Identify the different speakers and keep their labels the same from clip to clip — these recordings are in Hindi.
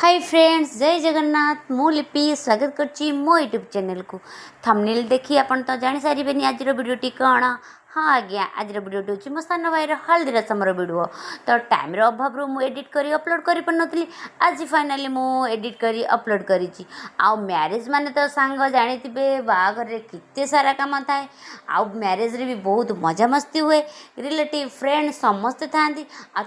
Speaker 1: हाय फ्रेंड्स, जय जगन्नाथ। मु लिपि स्वागत करची मो यूट्यूब चैनल को। थंबनेल देखी अपन तो जानी सारे आज वीडियोटी कौन। हाँ आज्ञा, आज वीडियोटी हूँ मो सान भाईर हल्दी रसम वीडियो। तो टाइम अभाव मुझे एडिट कर अपलोड कर पारि। आज फाइनाली मु एडिट कर अपलोड करी। मैरेज माने तो सांग जानी बाहाघर केते सारा काम थाए। मैरेज रे भी बहुत मजा मस्ती हुए। रिलेटिव फ्रेंड समस्ते था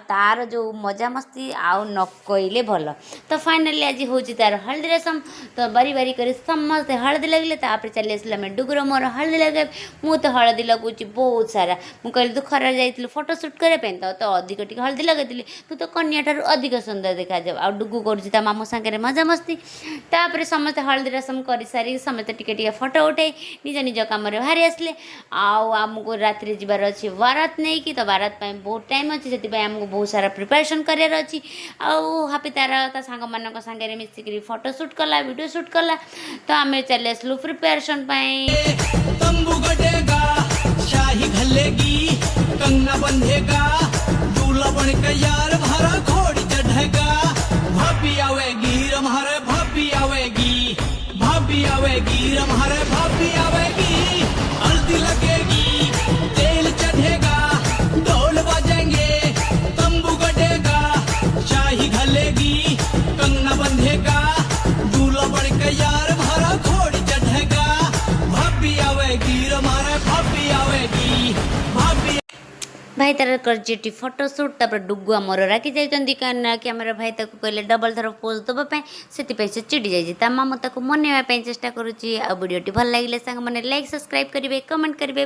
Speaker 1: तार जो मजा मस्ती न कहले भल। तो फाइनाली आज हूँ तार हल्दी रसम। तो बारी बारी कर समस्ते हल्दी लगले। चली आसला डुगुर मोर हल्दी लगे। मु तो हल्दी लगुच बहुत सारा। मुझे कहली तू खरा जा फोटो सुट करने तो अधिक टी हल्दी लगे तू तो कन्या ठार अधिक सुंदर देखा जा। आ डुगु कर मामू सागे मजा मस्ती। तापर समस्त हल्दी रसम कर सारी समस्त टिके फोटो उठे निज निज कम बाहरी आसले। आमको राति जीवार अच्छे बारात नहीं कि तो बारात बहुत टाइम अच्छे से आमको बहुत सारा प्रिपरेशन करार अच्छी। हापी तार सांग मान सागे मिसिक फोटो सुट कला वीडियो सुट कला। तो आम चले आसलु प्रिपरेशन
Speaker 2: शाही घलेगी कंगना बंधेगा दूल्हा बनकर यार भरा घोड़ी चढ़ेगा। भाभी आवेगी रम्हारे भाभी आवेगी रम्हारे भाभी आवेगी। हल्दी लगेगी तेल चढ़ेगा ढोल बजेंगे तंबू गड़ेगा। शाही घलेगी कंगना बंधेगा दूल्हा बनकर यार भरा घोड़ी चढ़ेगा। भाभी आवेगी रम्हारे भाभी आवेगी भाभी।
Speaker 1: भाई तार कर फोटो सुट। तापर डुगु आमर राखी जाइए कहीं कि आम भाई ताको कहले डबल थर पोज देवाई से चिड़ी जाइए। मामू ताको मनवा चेष्टा करुच्ची। वीडियोटी भल लगे सांग मैंने लाइक सब्सक्राइब करेंगे कमेंट करेंगे।